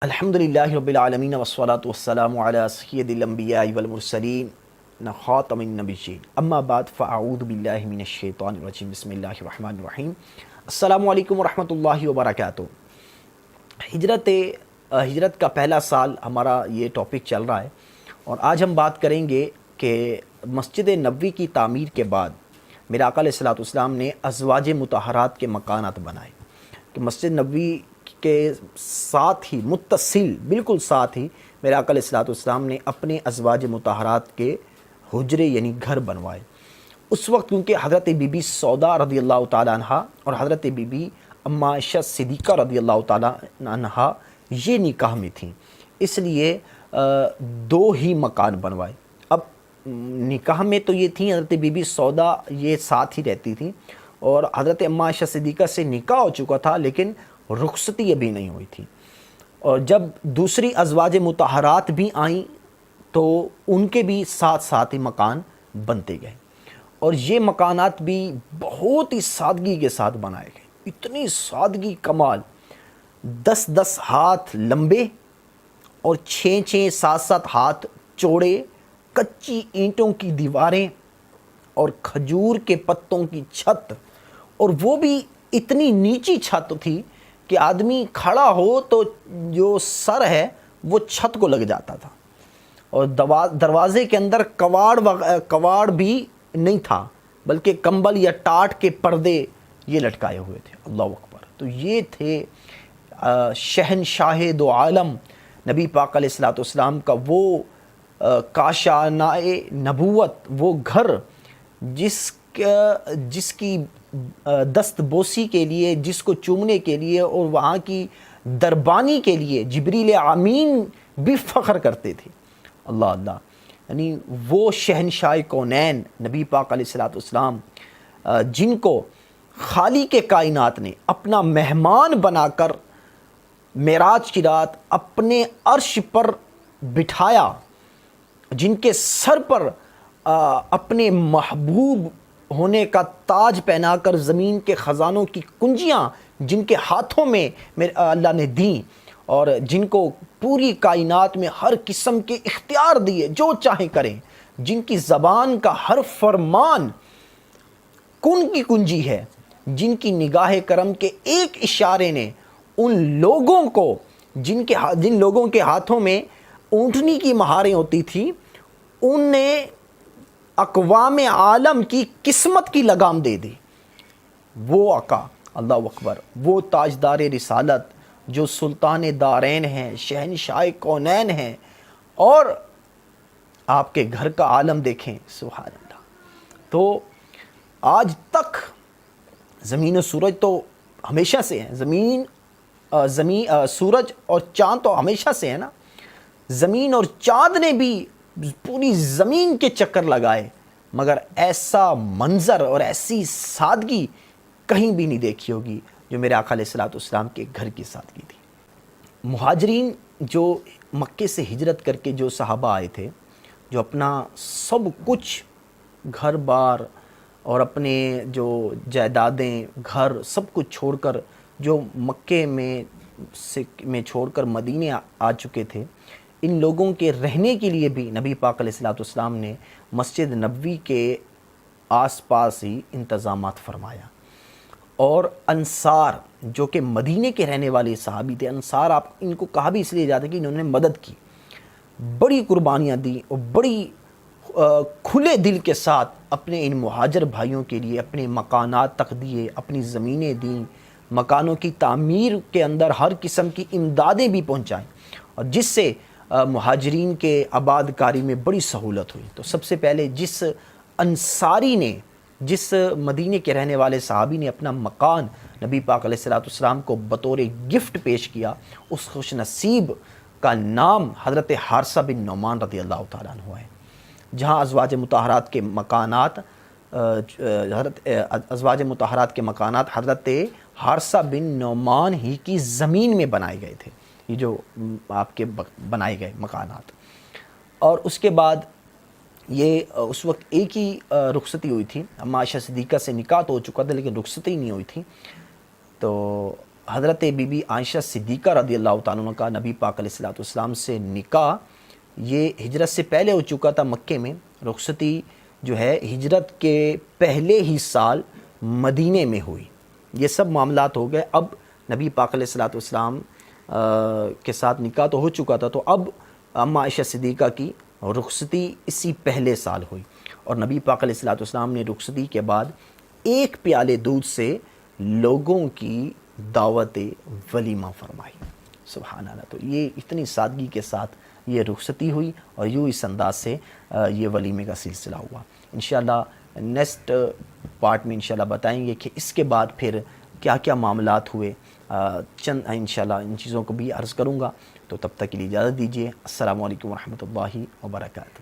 الحمدللہ رب العالمین والصلاة والسلام علی سید الانبیاء والمرسلین خاتم النبیین اما بعد فاعوذ باللہ من الشیطان الرجیم بسم اللہ الرحمن الرحیم۔ السلام علیکم ورحمۃ اللہ وبرکاتہ۔ ہجرت کا پہلا سال ہمارا یہ ٹاپک چل رہا ہے، اور آج ہم بات کریں گے کہ مسجد نبوی کی تعمیر کے بعد میرے آقا علیہ الصلوۃ والسلام نے ازواج مطہرات کے مکانات بنائے کہ مسجد نبوی کے ساتھ ہی متصل بالکل ساتھ ہی میرے آقا علیہ الصلوۃ والسلام نے اپنے ازواج مطہرات کے حجرے یعنی گھر بنوائے۔ اس وقت کیونکہ حضرت بی بی سودا رضی اللہ تعالیٰ عنہ اور حضرت بی بی ام عائشہ صدیقہ رضی اللہ تعالیٰ عنہ یہ نکاح میں تھیں، اس لیے دو ہی مکان بنوائے۔ اب نکاح میں تو یہ تھیں، حضرت بی بی سودا یہ ساتھ ہی رہتی تھیں، اور حضرت ام عائشہ صدیقہ سے نکاح ہو چکا تھا لیکن رخصتی ابھی نہیں ہوئی تھی، اور جب دوسری ازواج مطہرات بھی آئیں تو ان کے بھی ساتھ ساتھ ہی مکان بنتے گئے، اور یہ مکانات بھی بہت ہی سادگی کے ساتھ بنائے گئے۔ اتنی سادگی کمال، 10 ہاتھ لمبے اور 6 7 ہاتھ چوڑے، کچی اینٹوں کی دیواریں اور کھجور کے پتوں کی چھت، اور وہ بھی اتنی نیچی چھت تھی کہ آدمی کھڑا ہو تو جو سر ہے وہ چھت کو لگ جاتا تھا، اور دروازے کے اندر کواڑ بھی نہیں تھا، بلکہ کمبل یا ٹاٹ کے پردے یہ لٹکائے ہوئے تھے۔ اللہ اکبر۔ تو یہ تھے شہنشاہ دو عالم نبی پاک علیہ الصلوۃ والسلام کا وہ کاشانۂ نبوت، وہ گھر جس کی دست بوسی کے لیے، جس کو چومنے کے لیے اور وہاں کی دربانی کے لیے جبریل امین بھی فخر کرتے تھے۔ اللہ اللہ، یعنی وہ شہنشاہ کونین نبی پاک علیہ الصلوۃ والسلام جن کو خالق کائنات نے اپنا مہمان بنا کر معراج کی رات اپنے عرش پر بٹھایا، جن کے سر پر اپنے محبوب ہونے کا تاج پہنا کر زمین کے خزانوں کی کنجیاں جن کے ہاتھوں میں اللہ نے دیں، اور جن کو پوری کائنات میں ہر قسم کے اختیار دیے، جو چاہیں کریں، جن کی زبان کا ہر فرمان کن کی کنجی ہے، جن کی نگاہ کرم کے ایک اشارے نے ان لوگوں کو جن لوگوں کے ہاتھوں میں اونٹنی کی مہاریں ہوتی تھیں، ان نے اقوام عالم کی قسمت کی لگام دے دی۔ وہ آقا، اللہ اکبر، وہ تاجدار رسالت جو سلطان دارین ہیں، شہنشاہ کونین ہیں، اور آپ کے گھر کا عالم دیکھیں، سبحان اللہ۔ تو آج تک زمین و سورج تو ہمیشہ سے ہیں، سورج اور چاند تو ہمیشہ سے ہیں نا، زمین اور چاند نے بھی پوری زمین کے چکر لگائے، مگر ایسا منظر اور ایسی سادگی کہیں بھی نہیں دیکھی ہوگی جو میرے آقا علیہ الصلوۃ والسلام کے گھر کی سادگی تھی۔ مہاجرین جو مکے سے ہجرت کر کے جو صحابہ آئے تھے، جو اپنا سب کچھ گھر بار اور اپنے جو جائیدادیں، گھر سب کچھ چھوڑ کر جو مکے میں چھوڑ کر مدینے آ چکے تھے، ان لوگوں کے رہنے کے لیے بھی نبی پاک علیہ الصلوۃ والسلام نے مسجد نبوی کے آس پاس ہی انتظامات فرمایا، اور انصار جو کہ مدینے کے رہنے والے صحابی تھے، انصار آپ ان کو کہا بھی اس لیے جاتا ہے کہ انہوں نے مدد کی، بڑی قربانیاں دیں اور بڑی کھلے دل کے ساتھ اپنے ان مہاجر بھائیوں کے لیے اپنے مکانات تک دیے، اپنی زمینیں دیں، مکانوں کی تعمیر کے اندر ہر قسم کی امدادیں بھی پہنچائیں، اور جس سے مہاجرین کے آباد کاری میں بڑی سہولت ہوئی۔ تو سب سے پہلے جس انصاری نے، جس مدینے کے رہنے والے صحابی نے اپنا مکان نبی پاک علیہ الصلوۃ والسلام کو بطور گفٹ پیش کیا، اس خوش نصیب کا نام حضرت حارثہ بن نعمان رضی اللہ تعالیٰ عنہ ہے، جہاں ازواج مطہرات کے مکانات حضرت حارثہ بن نعمان ہی کی زمین میں بنائے گئے تھے، یہ جو آپ کے بنائے گئے مکانات۔ اور اس کے بعد یہ اس وقت ایک ہی رخصتی ہوئی تھی، ام عائشہ صدیقہ سے نکاح تو ہو چکا تھا لیکن رخصتی نہیں ہوئی تھی، تو حضرت بی بی عائشہ صدیقہ رضی اللہ تعالیٰ عنہ کا نبی پاک علیہ الصلوۃ والسلام سے نکاح یہ ہجرت سے پہلے ہو چکا تھا مکے میں، رخصتی جو ہے ہجرت کے پہلے ہی سال مدینے میں ہوئی. یہ سب معاملات ہو گئے. اب نبی پاک علیہ الصلوۃ والسلام کے ساتھ نکاح تو ہو چکا تھا، تو اب اماں عائشہ صدیقہ کی رخصتی اسی پہلے سال ہوئی، اور نبی پاک علیہ الصلوۃ والسلام نے رخصتی کے بعد ایک پیالے دودھ سے لوگوں کی دعوت ولیمہ فرمائی. سبحان اللہ. تو یہ اتنی سادگی کے ساتھ یہ رخصتی ہوئی، اور یوں اس انداز سے یہ ولیمے کا سلسلہ ہوا. انشاءاللہ نیکسٹ پارٹ میں انشاءاللہ بتائیں گے کہ اس کے بعد پھر کیا کیا معاملات ہوئے. چند انشاءاللہ ان چیزوں کو بھی عرض کروں گا. تو تب تک کے لیے اجازت دیجیے. السلام علیکم ورحمۃ اللہ وبرکاتہ.